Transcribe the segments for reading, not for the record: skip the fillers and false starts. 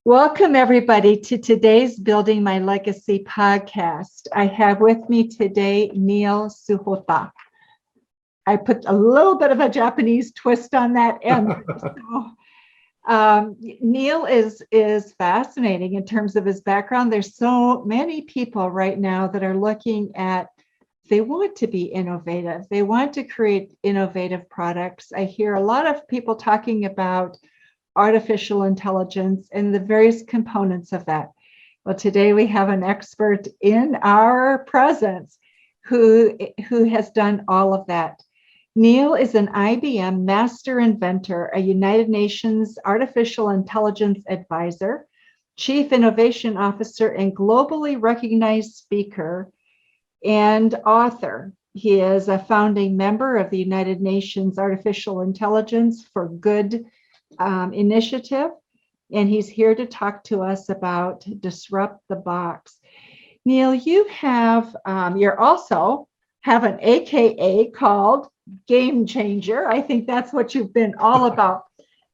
Welcome, everybody, to today's Building My Legacy podcast. I have with me today Neil Sahota. I put a little bit of a Japanese twist on that end. Neil is fascinating in terms of his background. There's so many people right now that are looking at, they want to be innovative. They want to create innovative products. I hear a lot of people talking about artificial intelligence and the various components of that. Well, today we have an expert in our presence who has done all of that. Neil is an IBM Master Inventor, a United Nations Artificial Intelligence Advisor, Chief Innovation Officer, and globally recognized speaker and author. He is a founding member of the United Nations Artificial Intelligence for Good initiative, and he's here to talk to us about Disrupt the Box. Neil, you you're also have an AKA called Game Changer. I think that's what you've been all about.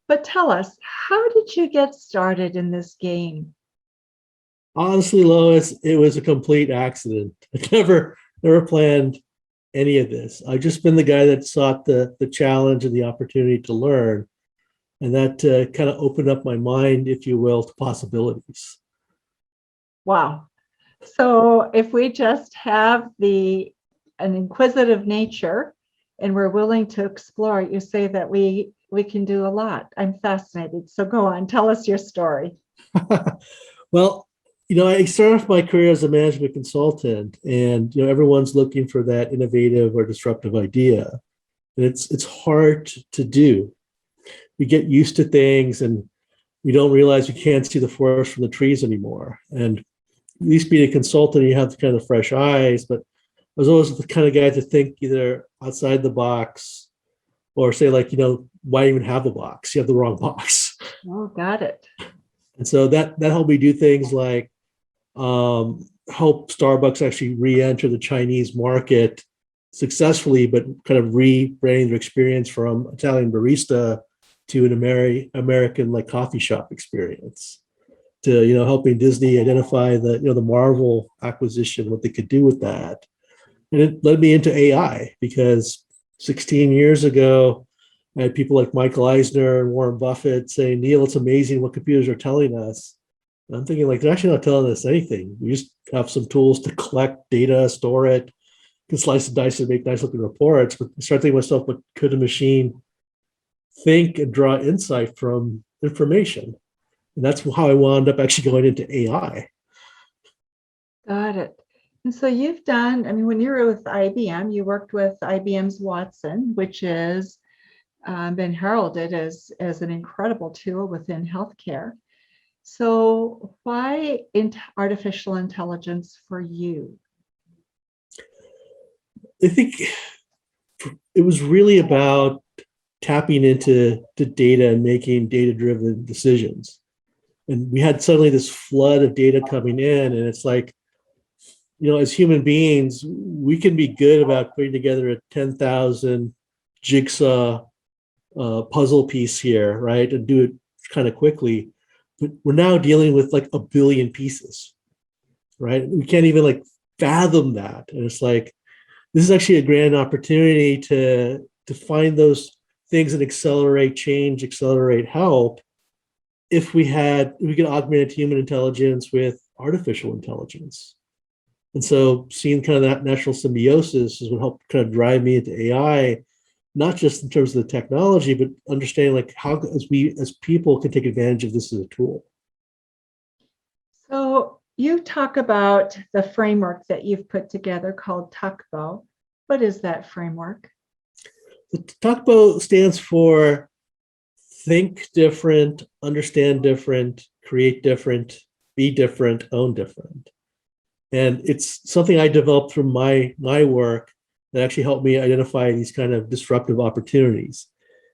But tell us, how did you get started in this game? Honestly, Lois, it was a complete accident. I never planned any of this. I've just been the guy that sought the challenge and the opportunity to learn. And that kind of opened up my mind, if you will, to possibilities. Wow. So if we just have an inquisitive nature and we're willing to explore, you say that we can do a lot. I'm fascinated. So go on, tell us your story. Well, I started off my career as a management consultant, and everyone's looking for that innovative or disruptive idea. And it's hard to do. We get used to things and we don't realize we can't see the forest from the trees anymore. And at least being a consultant, you have kind of fresh eyes, but I was always the kind of guy to think either outside the box or say why even have the box? You have the wrong box. Oh, got it. And so that helped me do things like help Starbucks actually re-enter the Chinese market successfully, but kind of rebranding their experience from Italian barista to an American coffee shop experience, to helping Disney identify the Marvel acquisition, what they could do with that. And it led me into AI, because 16 years ago I had people like Michael Eisner and Warren Buffett saying, Neil, it's amazing what computers are telling us. And I'm thinking, they're actually not telling us anything. We just have some tools to collect data, store it, can slice and dice and make nice looking reports. But I start thinking to myself, but could a machine think and draw insight from information? And that's how I wound up actually going into AI. Got it. And so you've done, when you were with IBM, you worked with IBM's Watson, which has been heralded as an incredible tool within healthcare. So why artificial intelligence for you? I think it was really about tapping into the data and making data-driven decisions. And we had suddenly this flood of data coming in, and it's like, as human beings, we can be good about putting together a 10,000 jigsaw puzzle piece here, right? And do it kind of quickly. But we're now dealing with a billion pieces, right? We can't even fathom that. And it's like, this is actually a grand opportunity to find those things that accelerate change, accelerate help, if we could augment human intelligence with artificial intelligence. And so seeing kind of that natural symbiosis is what helped kind of drive me into AI, not just in terms of the technology, but understanding how we as people can take advantage of this as a tool. So you talk about the framework that you've put together called Talkbow. What is that framework? The Talkbow stands for think different, understand different, create different, be different, own different. And it's something I developed from my work that actually helped me identify these kind of disruptive opportunities.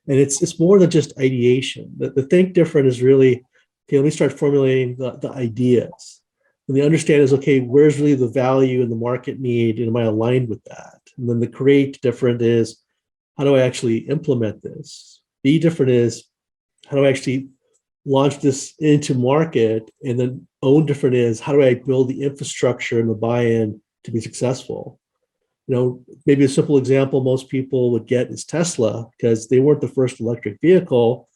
And it's more than just ideation. The think different is really, okay, let me start formulating the ideas. And the understand is, okay, where's really the value and the market need, and am I aligned with that? And then the create different is, how do I actually implement this? Be different is, how do I actually launch this into market, and then own different is how do I build the infrastructure and the buy-in to be successful? Maybe a simple example most people would get is Tesla, because they weren't the first electric vehicle,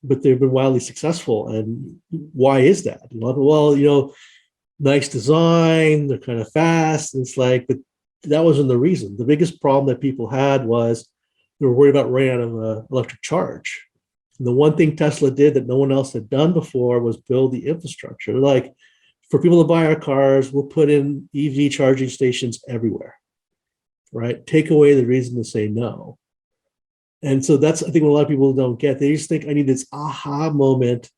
but they've been wildly successful. And why is that? Well, nice design, they're kind of fast. And it's like, but that wasn't the reason. The biggest problem that people had was they were worried about running out of electric charge. And the one thing Tesla did that no one else had done before was build the infrastructure. They're like, for people to buy our cars, we'll put in EV charging stations everywhere, right? Take away the reason to say no. And so that's, I think, what a lot of people don't get. They just think I need this aha moment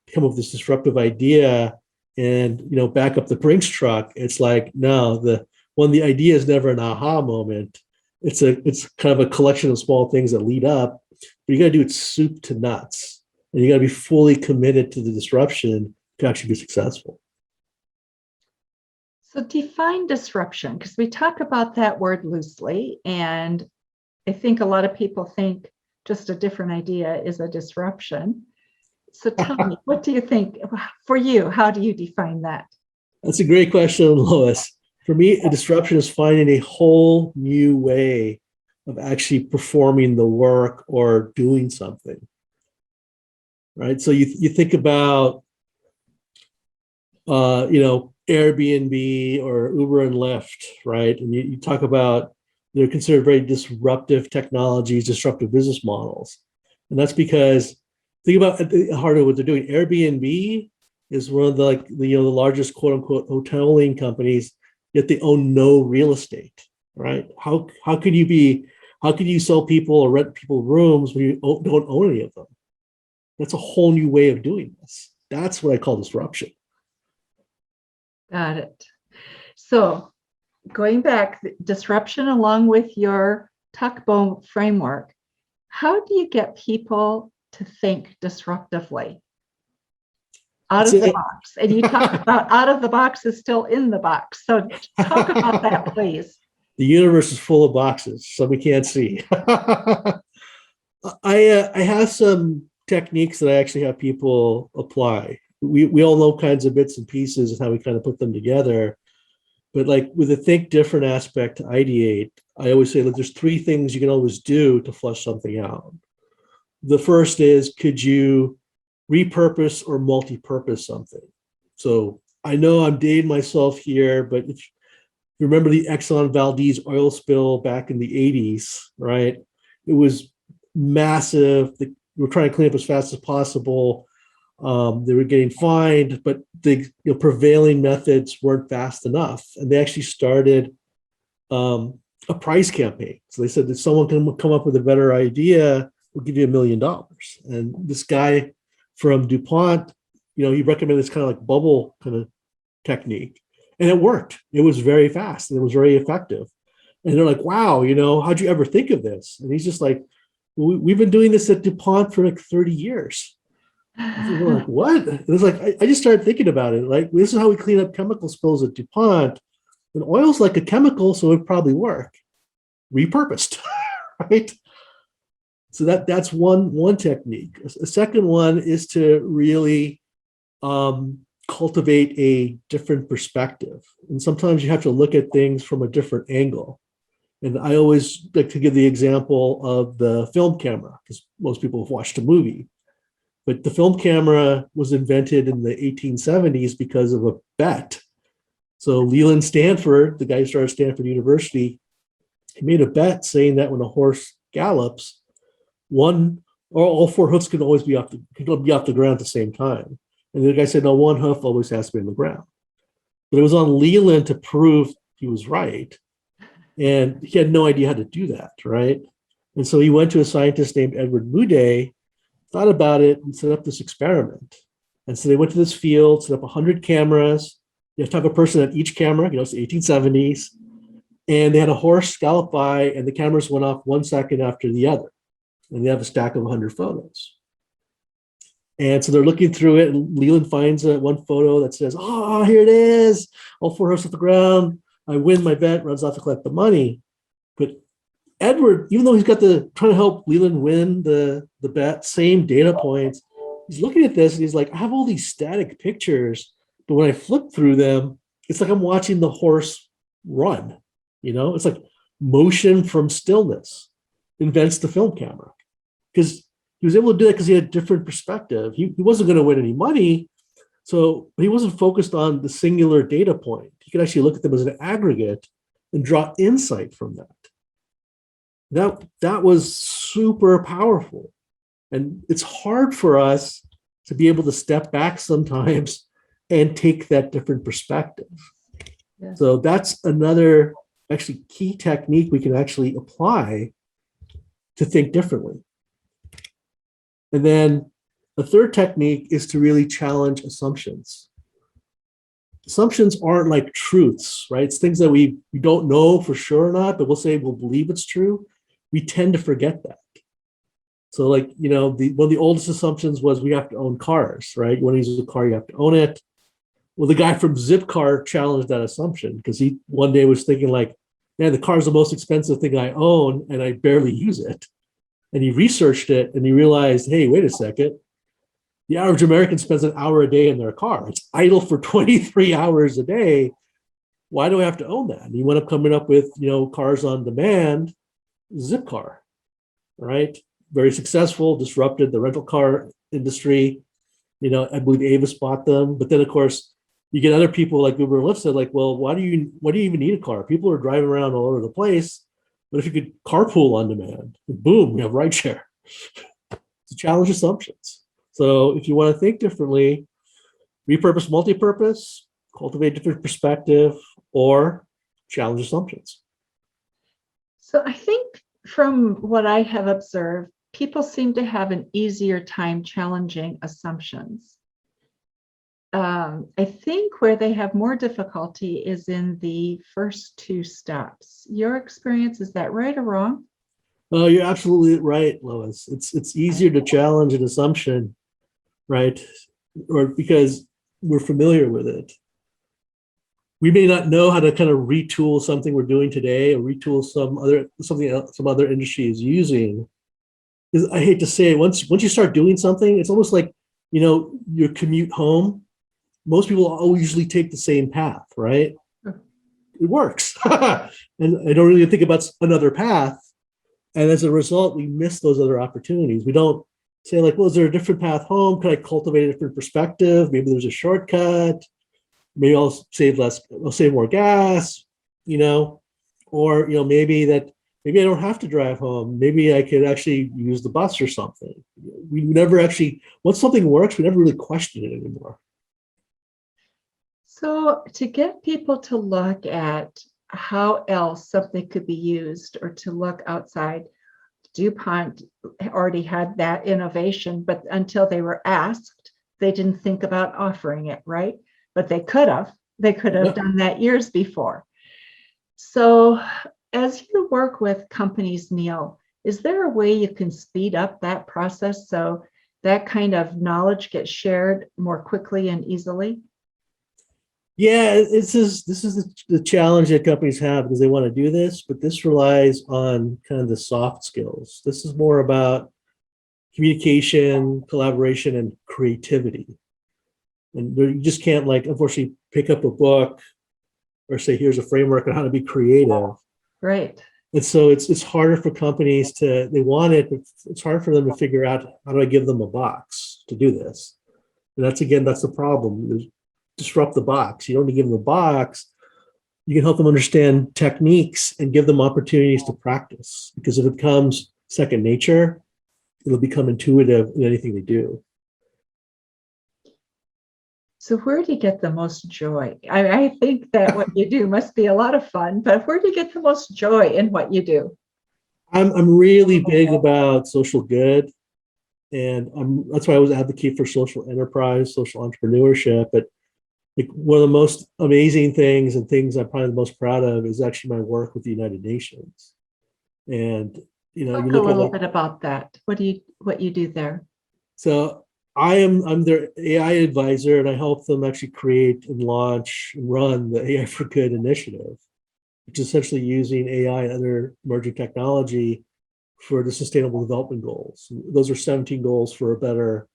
to come up with this disruptive idea and, back up the Brinks truck. It's like, no, the idea is never an aha moment. It's kind of a collection of small things that lead up, but you got to do it soup to nuts, and you got to be fully committed to the disruption to actually be successful. So define disruption, because we talk about that word loosely, and I think a lot of people think just a different idea is a disruption. So tell me, what do you think for you? How do you define that? That's a great question, Lois. For me, a disruption is finding a whole new way of actually performing the work or doing something, right? So you think about, Airbnb or Uber and Lyft, right? And you talk about they're considered very disruptive technologies, disruptive business models. And that's because think about at the heart of what they're doing. Airbnb is one of the the largest quote unquote hoteling companies, yet they own no real estate, right? How could you sell people or rent people rooms when you don't own any of them? That's a whole new way of doing this. That's what I call disruption. Got it. So going back, disruption along with your Talkbow framework, how do you get people to think disruptively? Out of the box. And you talk about out of the box is still in the box. So talk about that, please. The universe is full of boxes, so we can't see. I have some techniques that I actually have people apply. We all know kinds of bits and pieces and how we kind of put them together. But like with the think different aspect to ideate, I always say, look, there's three things you can always do to flush something out. The first is, could you repurpose or multi-purpose something? So I know I'm dating myself here, but if you remember the Exxon Valdez oil spill back in the 80s, right? It was massive. They were trying to clean up as fast as possible. They were getting fined, but the prevailing methods weren't fast enough. And they actually started a prize campaign. So they said that someone can come up with a better idea, we'll give you $1 million. And this guy from DuPont, he recommended this kind of like bubble kind of technique. And it worked. It was very fast and it was very effective. And they're like, wow, how'd you ever think of this? And he's just like, well, we've been doing this at DuPont for like 30 years. And we're like, what? It was like, I just started thinking about it. Like, this is how we clean up chemical spills at DuPont. And oil's like a chemical, so it'd probably work. Repurposed, right? So that's one technique. A second one is to really cultivate a different perspective. And sometimes you have to look at things from a different angle. And I always like to give the example of the film camera, because most people have watched a movie. But the film camera was invented in the 1870s because of a bet. So Leland Stanford, the guy who started Stanford University, he made a bet saying that when a horse gallops, all four hoofs could always be off the ground at the same time. And the guy said, no, one hoof always has to be on the ground. But it was on Leland to prove he was right. And he had no idea how to do that, right? And so he went to a scientist named Edward Moody, thought about it, and set up this experiment. And so they went to this field, set up 100 cameras. You have to have a person at each camera, it's the 1870s. And they had a horse gallop by, and the cameras went off 1 second after the other. And they have a stack of 100 photos. And so they're looking through it, and Leland finds one photo that says, oh, here it is. All four horses at the ground. I win my bet, runs off to collect the money. But Edward, even though he's got trying to help Leland win the bet, same data points, he's looking at this and he's like, I have all these static pictures, but when I flip through them, it's like I'm watching the horse run. It's like motion from stillness invents the film camera, because he was able to do that because he had a different perspective. He wasn't going to win any money, so he wasn't focused on the singular data point. He could actually look at them as an aggregate and draw insight from that. That was super powerful. And it's hard for us to be able to step back sometimes and take that different perspective. Yeah. So that's another actually key technique we can actually apply to think differently. And then the third technique is to really challenge assumptions. Assumptions aren't like truths, right? It's things that we don't know for sure or not, but we'll say we'll believe it's true. We tend to forget that. So like, one of the oldest assumptions was we have to own cars, right? You want to use a car, you have to own it. Well, the guy from Zipcar challenged that assumption because he one day was thinking like, man, the car is the most expensive thing I own and I barely use it. And he researched it and he realized, hey, wait a second. The average American spends an hour a day in their car. It's idle for 23 hours a day. Why do I have to own that? And he went up coming up with, cars on demand, Zipcar, right? Very successful, disrupted the rental car industry. I believe Avis bought them. But then, of course, you get other people like Uber and Lyft said, like, well, why do you even need a car? People are driving around all over the place. But if you could carpool on demand, boom, we have rideshare. To challenge assumptions. So if you want to think differently, repurpose, multipurpose, cultivate different perspective, or challenge assumptions. So I think from what I have observed, people seem to have an easier time challenging assumptions. I think where they have more difficulty is in the first two steps. Your experience, is that right or wrong? Oh, you're absolutely right, Lois. It's easier to challenge an assumption, right? Or because we're familiar with it. We may not know how to kind of retool something we're doing today or retool something else, some other industry is using. Because I hate to say it, once you start doing something, it's almost like, your commute home. Most people usually take the same path, right? It works. And I don't really think about another path. And as a result, we miss those other opportunities. We don't say like, well, is there a different path home? Could I cultivate a different perspective? Maybe there's a shortcut. Maybe I'll save more gas, or, maybe I don't have to drive home. Maybe I could actually use the bus or something. We never actually, once something works, we never really question it anymore. So to get people to look at how else something could be used or to look outside, DuPont already had that innovation, but until they were asked, they didn't think about offering it, right? But they could have. They could have done that years before. So as you work with companies, Neil, is there a way you can speed up that process so that kind of knowledge gets shared more quickly and easily? Yeah, this is the challenge that companies have because they want to do this, but this relies on kind of the soft skills. This is more about communication, collaboration, and creativity. And you just can't, like, unfortunately, pick up a book or say, here's a framework on how to be creative. Right. And so it's harder for companies they want it, but it's hard for them to figure out how do I give them a box to do this. And that's the problem. Disrupt the box. You don't need to give them a box. You can help them understand techniques and give them opportunities to practice. Because if it becomes second nature, it'll become intuitive in anything they do. So where do you get the most joy? I think that what you do must be a lot of fun, but where do you get the most joy in what you do? I'm really big about social good. And that's why I always advocate for social enterprise, social entrepreneurship. But like one of the most amazing things and things I'm probably the most proud of is actually my work with the United Nations. And Talk a little bit about that. What you do there? So I'm their AI advisor, and I help them actually create and launch and run the AI for Good initiative, which is essentially using AI and other emerging technology for the Sustainable Development Goals. Those are 17 goals for a better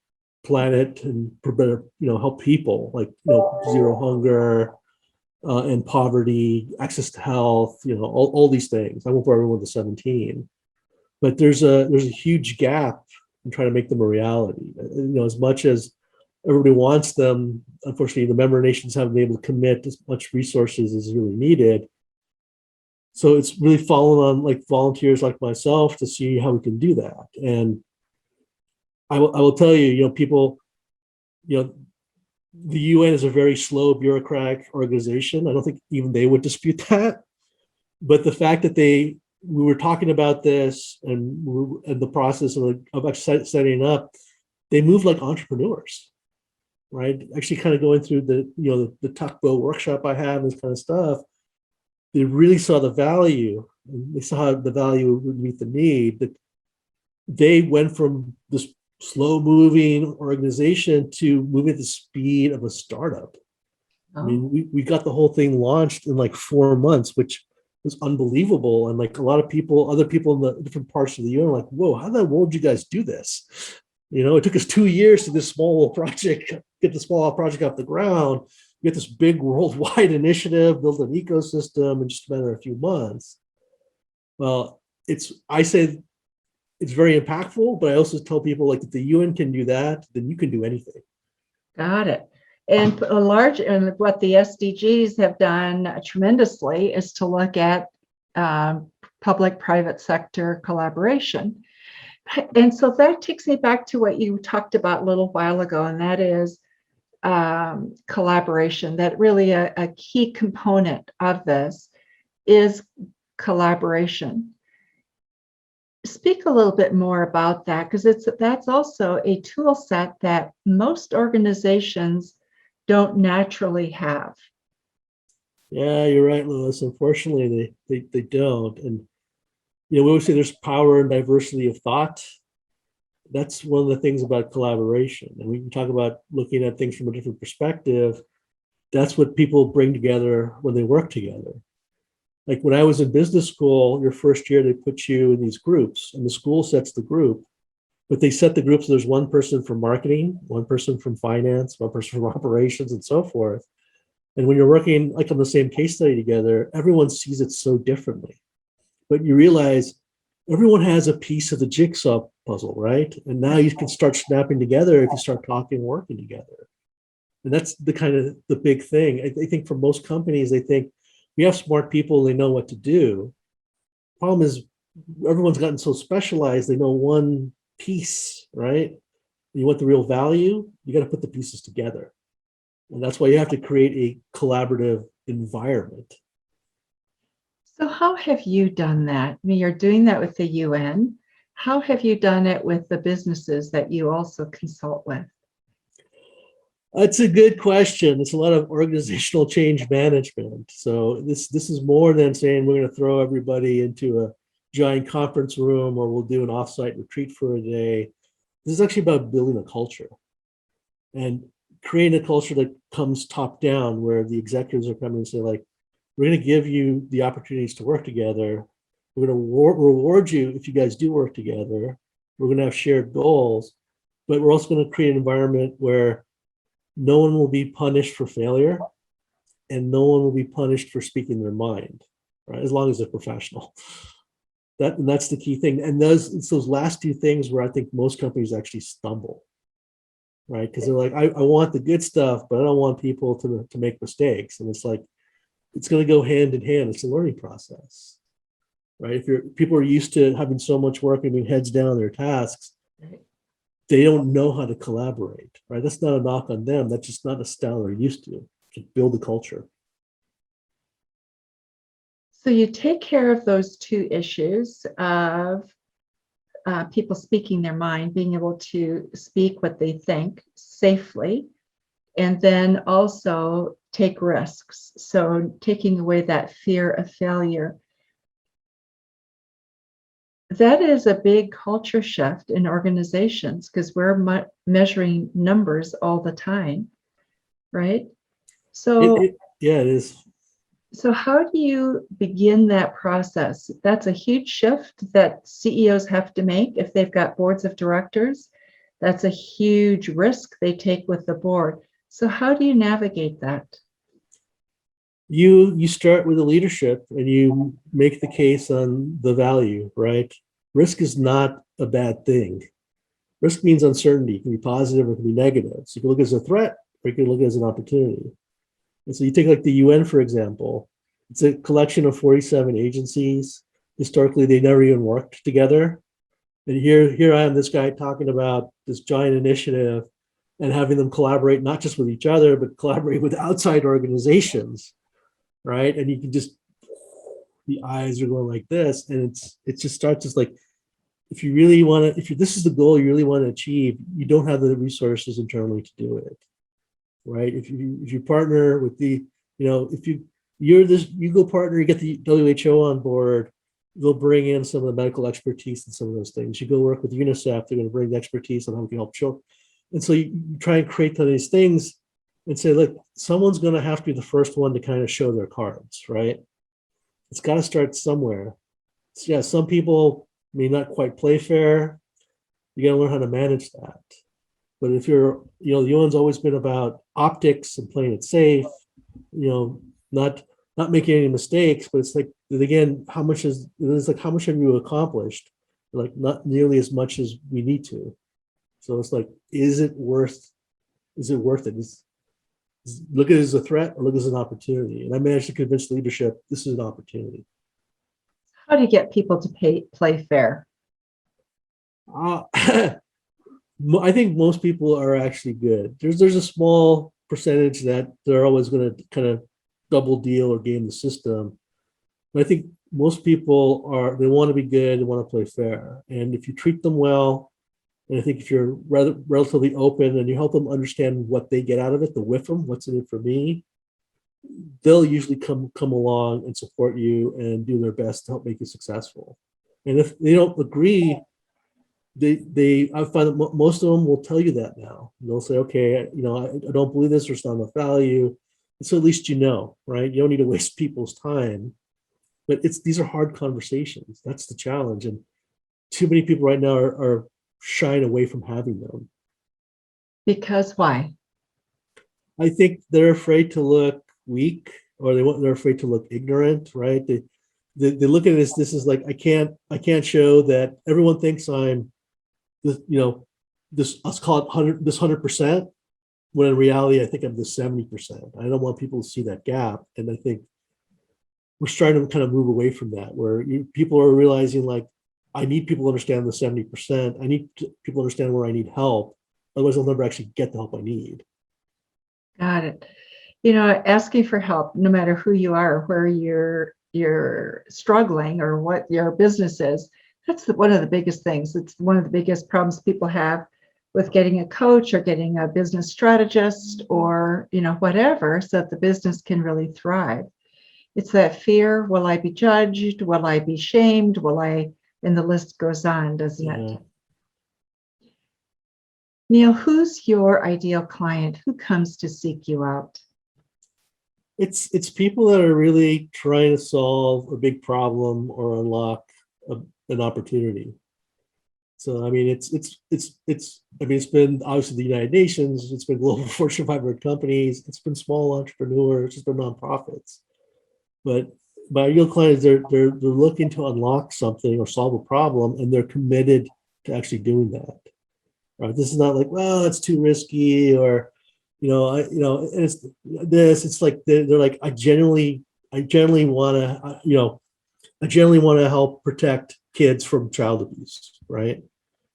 planet and for better, help people, like, zero hunger, and poverty, access to health, all these things. I won't bore everyone to 17, but there's a huge gap in trying to make them a reality. As much as everybody wants them, unfortunately, the member nations haven't been able to commit as much resources as is really needed. So it's really fallen on like volunteers like myself to see how we can do that. And I will tell you, people, the UN is a very slow bureaucratic organization. I don't think even they would dispute that. But the fact that we were talking about this and the process of actually setting up, they move like entrepreneurs, right? Actually, kind of going through the Talkbow workshop I have, this kind of stuff. They really saw the value. And they saw how the value would meet the need. That they went from this slow-moving organization to moving at the speed of a startup. I mean, we got the whole thing launched in like 4 months, which was unbelievable. And like a lot of people, other people in the different parts of the UN, are like, whoa, how the world did you guys do this? It took us 2 years to this small project, get the small project off the ground, get this big worldwide initiative, build an ecosystem in just a matter of a few months. Well, I say it's very impactful, but I also tell people, like, if the UN can do that, then you can do anything. Got it. And what the SDGs have done tremendously is to look at public-private sector collaboration. And so that takes me back to what you talked about a little while ago, and that is collaboration. That really a key component of this is collaboration. Speak a little bit more about that, because that's also a tool set that most organizations don't naturally have. Yeah, you're right, Lois. Unfortunately, they don't. And we always say there's power in diversity of thought. That's one of the things about collaboration. And we can talk about looking at things from a different perspective. That's what people bring together when they work together. Like when I was in business school, your first year, they put you in these groups, and the school sets the group. But they set the groups, there's one person from marketing, one person from finance, one person from operations, and so forth. And when you're working like on the same case study together, everyone sees it so differently. But you realize everyone has a piece of the jigsaw puzzle, right? And now you can start snapping together if you start talking, working together. And that's the kind of the big thing. I think for most companies, they think we have smart people, they know what to do. Problem is, everyone's gotten so specialized, they know one piece, right? You want the real value, you got to put the pieces together. And that's why you have to create a collaborative environment. So how have you done that? I mean, you're doing that with the UN. How have you done it with the businesses that you also consult with? That's a good question. It's a lot of organizational change management. So this is more than saying we're going to throw everybody into a giant conference room or we'll do an offsite retreat for a day. This is actually about building a culture and creating a culture that comes top down, where the executives are coming and say, like, we're going to give you the opportunities to work together. We're going to reward you if you guys do work together. We're going to have shared goals, but we're also going to create an environment where no one will be punished for failure and no one will be punished for speaking their mind, right? As long as they're professional. That's the key thing. And it's those last two things where I think most companies actually stumble, right? Because they're like, I want the good stuff, but I don't want people to make mistakes. And it's like, it's going to go hand in hand. It's a learning process, right? If people are used to having so much work and being heads down on their tasks, they don't know how to collaborate, right? That's not a knock on them. That's just not a style they're used to build a culture. So you take care of those two issues of people speaking their mind, being able to speak what they think safely, and then also take risks. So taking away that fear of failure. That is a big culture shift in organizations, because we're measuring numbers all the time, right? So yeah, it is. So how do you begin that process? That's a huge shift that CEOs have to make if they've got boards of directors. That's a huge risk they take with the board. So how do you navigate that? You start with the leadership and you make the case on the value, right? Risk is not a bad thing. Risk means uncertainty. It can be positive or it can be negative. So you can look as a threat or you can look as an opportunity. And so you take like the UN, for example, it's a collection of 47 agencies. Historically, they never even worked together. And here I am, this guy talking about this giant initiative and having them collaborate, not just with each other, but collaborate with outside organizations, right? And you can just, the eyes are going like this. And it just starts just like, if you really want to, this is the goal you really want to achieve, you don't have the resources internally to do it, right? If you partner with the, if you go partner, you get the WHO on board, they'll bring in some of the medical expertise and some of those things. You go work with UNICEF, they're going to bring the expertise on how we can help children. And so you try and create these things and say, look, someone's going to have to be the first one to kind of show their cards, right? It's got to start somewhere. So yeah, some people may not quite play fair. You got to learn how to manage that. But if you're, the UN's always been about optics and playing it safe, not making any mistakes, but it's like, again, how much have you accomplished? Like not nearly as much as we need to. So it's like, is it worth it? Look at it as a threat or look at it as an opportunity. And I managed to convince leadership, this is an opportunity. How do you get people to play fair? I think most people are actually good. There's a small percentage that they're always going to kind of double deal or game the system. But I think most people they want to be good, they want to play fair. And if you treat them well, and I think if you're relatively open and you help them understand what they get out of it, the WIFM, what's in it for me, they'll usually come along and support you and do their best to help make you successful. And if they don't agree, I find that most of them will tell you that now. They'll say, okay, I don't believe this or it's not enough value. So at least right? You don't need to waste people's time. But these are hard conversations. That's the challenge. And too many people right now are shying away from having them. Because why? I think they're afraid to look weak, or they're afraid to look ignorant, right? They look at this is like, I can't show that everyone thinks I'm let's call it 100%, when in reality I think I'm the 70%. I don't want people to see that gap. And I think we're starting to kind of move away from that, where people are realizing like, I need people to understand the 70%. I need people to understand where I need help. Otherwise I'll never actually get the help I need. Got it. Asking for help, no matter who you are, where you're struggling or what your business is, that's one of the biggest things. It's one of the biggest problems people have with getting a coach or getting a business strategist or, whatever, so that the business can really thrive. It's that fear, will I be judged? Will I be shamed? And the list goes on, doesn't it? Neil, who's your ideal client? Who comes to seek you out? It's people that are really trying to solve a big problem or unlock an opportunity. So I mean, it's been obviously the United Nations, it's been global Fortune 500 companies, it's been small entrepreneurs, it's been nonprofits. But my ideal clients, they're looking to unlock something or solve a problem, and they're committed to actually doing that. Right? This is not like, well, it's too risky, or and it's this. It's like they're like, I genuinely want to help protect kids from child abuse. Right?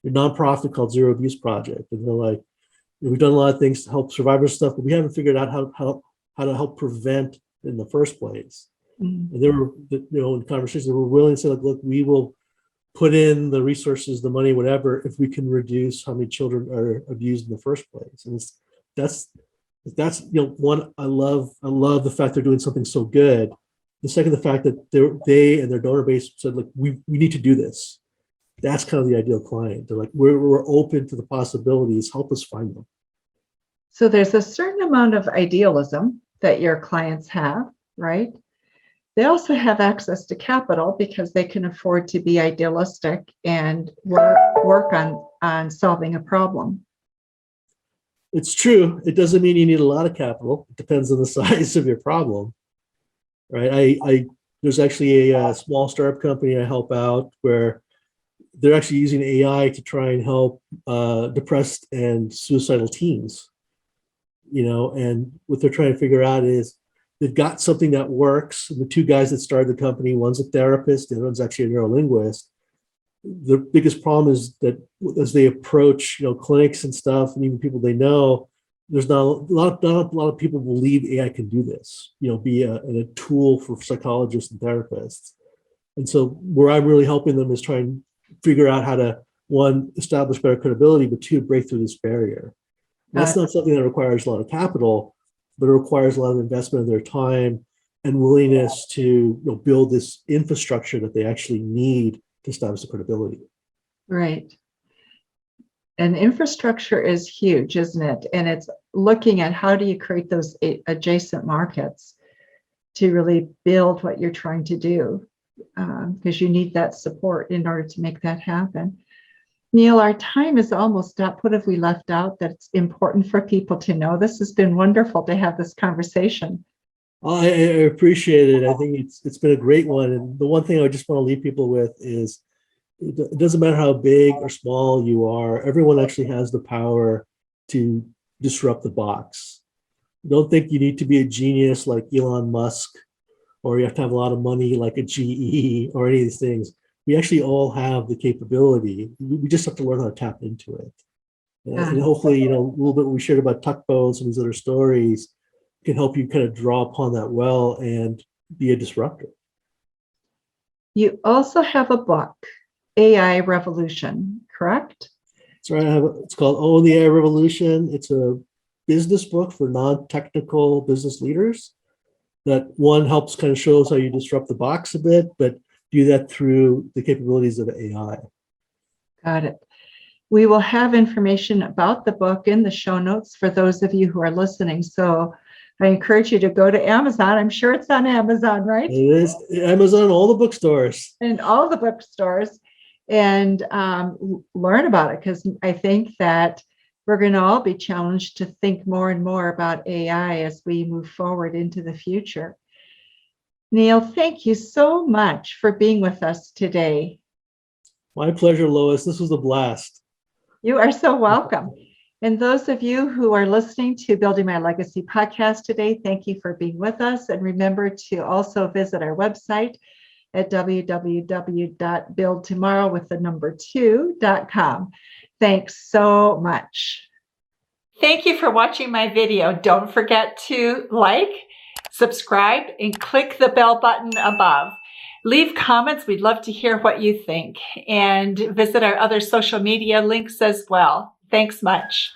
A nonprofit called Zero Abuse Project, and they're like, we've done a lot of things to help survivors stuff, but we haven't figured out how to help prevent in the first place. And they were, in conversations, they were willing to say, like, look, we will put in the resources, the money, whatever, if we can reduce how many children are abused in the first place. And that's one, I love the fact they're doing something so good. The second, the fact that they and their donor base said, like, we need to do this. That's kind of the ideal client. They're like, we're open to the possibilities. Help us find them. So there's a certain amount of idealism that your clients have, right? They also have access to capital because they can afford to be idealistic and work on solving a problem. It's true. It doesn't mean you need a lot of capital. It depends on the size of your problem, right? There's actually a small startup company I help out where they're actually using AI to try and help depressed and suicidal teens. And what they're trying to figure out is they've got something that works. And the two guys that started the company, one's a therapist, the other one's actually a neurolinguist. The biggest problem is that as they approach, clinics and stuff, and even people they know, there's not a lot of people believe AI can do this. Be a tool for psychologists and therapists. And so where I'm really helping them is try and figure out how to, one, establish better credibility, but two, break through this barrier. And that's not something that requires a lot of capital, but it requires a lot of investment of their time and willingness to build this infrastructure that they actually need to establish the credibility. Right. And infrastructure is huge, isn't it? And it's looking at how do you create those adjacent markets to really build what you're trying to do, because you need that support in order to make that happen. Neil, our time is almost up. What have we left out that's important for people to know? This has been wonderful to have this conversation. I appreciate it. I think it's been a great one. And the one thing I just want to leave people with is it doesn't matter how big or small you are, everyone actually has the power to disrupt the box. Don't think you need to be a genius like Elon Musk, or you have to have a lot of money like a GE or any of these things. We actually all have the capability. We just have to learn how to tap into it. And hopefully, a little bit we shared about Talkbow and some of these other stories can help you kind of draw upon that well and be a disruptor. You also have a book, AI Revolution, correct? That's right. It's called Own the AI Revolution. It's a business book for non-technical business leaders that, one, helps kind of shows how you disrupt the box a bit, but do that through the capabilities of AI. Got it. We will have information about the book in the show notes for those of you who are listening. So I encourage you to go to Amazon. I'm sure it's on Amazon, right? It is Amazon, all the bookstores. And all the bookstores, and learn about it, because I think that we're going to all be challenged to think more and more about AI as we move forward into the future. Neil, thank you so much for being with us today. My pleasure, Lois. This was a blast. You are so welcome. And those of you who are listening to Building My Legacy podcast today, thank you for being with us. And remember to also visit our website at www.buildtomorrow2.com. Thanks so much. Thank you for watching my video. Don't forget to like, subscribe, and click the bell button above. Leave comments. We'd love to hear what you think. And visit our other social media links as well. Thanks much.